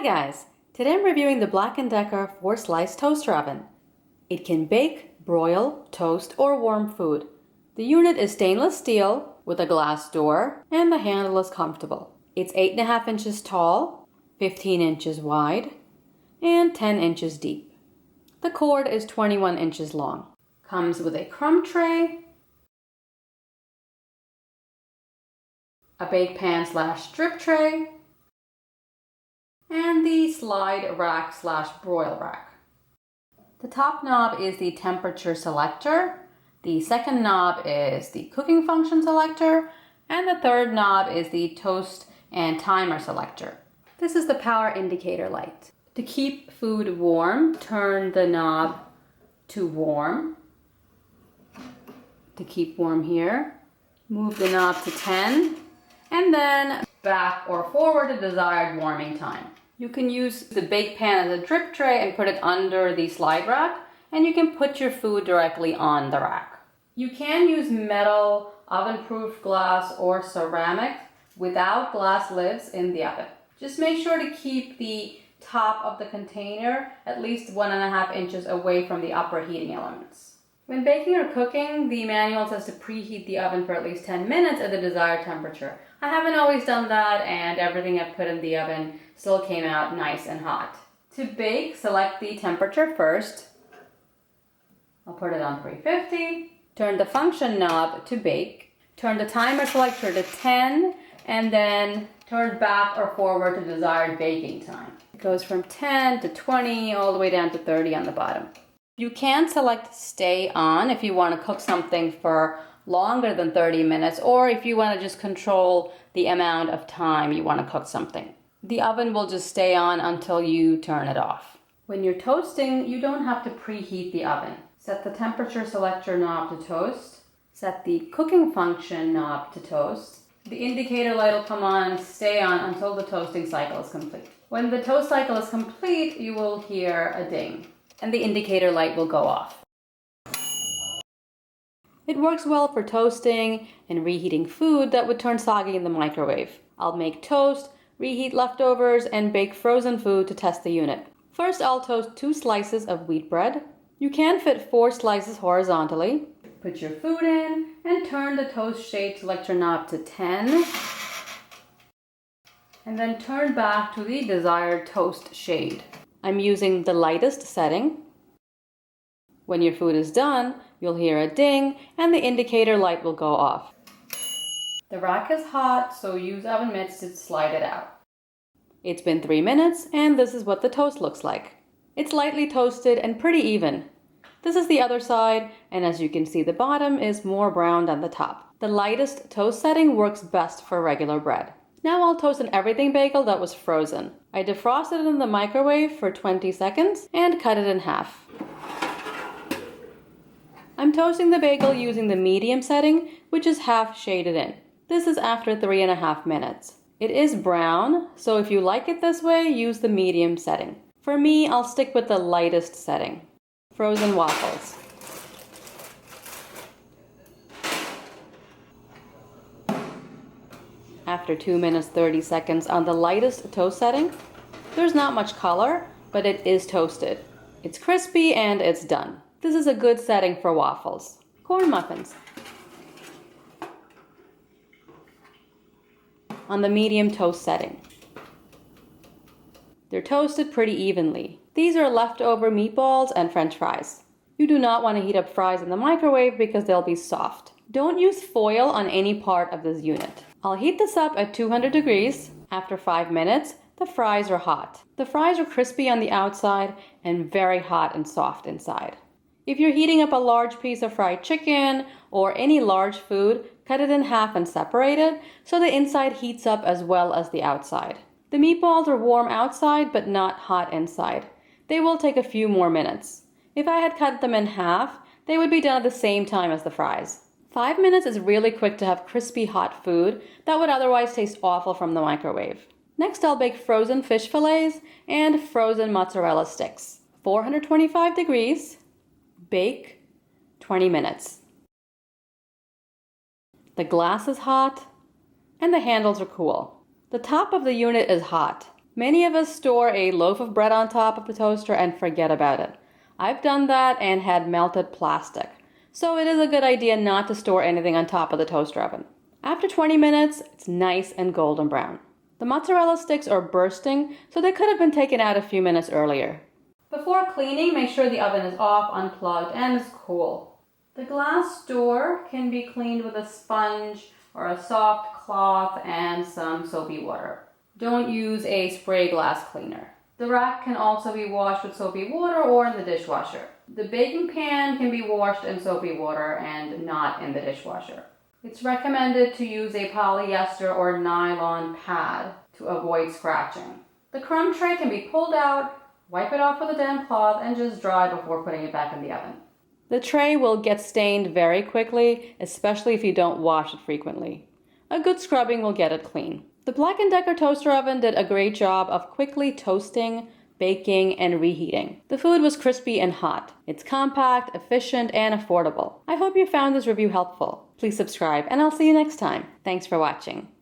guys! Today I'm reviewing the Black & Decker 4-slice toaster oven. It can bake, broil, toast, or warm food. The unit is stainless steel with a glass door and the handle is comfortable. It's 8.5 inches tall, 15 inches wide, and 10 inches deep. The cord is 21 inches long. Comes with a crumb tray, a bake pan / strip tray, and the slide rack / broil rack. The top knob is the temperature selector, the second knob is the cooking function selector, and the third knob is the toast and timer selector. This is the power indicator light. To keep food warm, turn the knob to warm. To keep warm here, move the knob to 10, and then back or forward to desired warming time. You can use the bake pan as a drip tray and put it under the slide rack, and you can put your food directly on the rack. You can use metal, oven-proof glass, or ceramic without glass lids in the oven. Just make sure to keep the top of the container at least 1.5 inches away from the upper heating elements. When baking or cooking, the manual says to preheat the oven for at least 10 minutes at the desired temperature. I haven't always done that, and everything I've put in the oven still came out nice and hot. To bake, select the temperature first. I'll put it on 350. Turn the function knob to bake. Turn the timer selector to 10, and then turn back or forward to desired baking time. It goes from 10 to 20 all the way down to 30 on the bottom. You can select stay on if you want to cook something for longer than 30 minutes, or if you want to just control the amount of time you want to cook something. The oven will just stay on until you turn it off. When you're toasting, you don't have to preheat the oven. Set the temperature selector knob to toast. Set the cooking function knob to toast. The indicator light will come on and stay on until the toasting cycle is complete. When the toast cycle is complete, you will hear a ding, and the indicator light will go off. It works well for toasting and reheating food that would turn soggy in the microwave. I'll make toast, reheat leftovers, and bake frozen food to test the unit. First, I'll toast 2 slices of wheat bread. You can fit 4 slices horizontally. Put your food in and turn the toast shade selector knob to 10. And then turn back to the desired toast shade. I'm using the lightest setting. When your food is done, you'll hear a ding and the indicator light will go off. The rack is hot, so use oven mitts to slide it out. It's been 3 minutes and this is what the toast looks like. It's lightly toasted and pretty even. This is the other side, and as you can see, the bottom is more brown than the top. The lightest toast setting works best for regular bread. Now I'll toast an everything bagel that was frozen. I defrosted it in the microwave for 20 seconds and cut it in half. I'm toasting the bagel using the medium setting, which is half shaded in. This is after 3.5 minutes. It is brown, so if you like it this way, use the medium setting. For me, I'll stick with the lightest setting. Frozen waffles. After 2 minutes 30 seconds on the lightest toast setting, there's not much color, but it is toasted. It's crispy and it's done. This is a good setting for waffles. Corn muffins. On the medium toast setting. They're toasted pretty evenly. These are leftover meatballs and French fries. You do not want to heat up fries in the microwave because they'll be soft. Don't use foil on any part of this unit. I'll heat this up at 200 degrees. After 5 minutes, the fries are hot. The fries are crispy on the outside and very hot and soft inside. If you're heating up a large piece of fried chicken or any large food, cut it in half and separate it so the inside heats up as well as the outside. The meatballs are warm outside but not hot inside. They will take a few more minutes. If I had cut them in half, they would be done at the same time as the fries. 5 minutes is really quick to have crispy hot food that would otherwise taste awful from the microwave. Next, I'll bake frozen fish fillets and frozen mozzarella sticks. 425 degrees, bake 20 minutes. The glass is hot and the handles are cool. The top of the unit is hot. Many of us store a loaf of bread on top of the toaster and forget about it. I've done that and had melted plastic. So it is a good idea not to store anything on top of the toaster oven. After 20 minutes, it's nice and golden brown. The mozzarella sticks are bursting, so they could have been taken out a few minutes earlier. Before cleaning, make sure the oven is off, unplugged, and is cool. The glass door can be cleaned with a sponge or a soft cloth and some soapy water. Don't use a spray glass cleaner. The rack can also be washed with soapy water or in the dishwasher. The baking pan can be washed in soapy water and not in the dishwasher. It's recommended to use a polyester or nylon pad to avoid scratching. The crumb tray can be pulled out, wipe it off with a damp cloth, and just dry before putting it back in the oven. The tray will get stained very quickly, especially if you don't wash it frequently. A good scrubbing will get it clean. The Black & Decker toaster oven did a great job of quickly toasting, baking, and reheating. The food was crispy and hot. It's compact, efficient, and affordable. I hope you found this review helpful. Please subscribe, and I'll see you next time. Thanks for watching.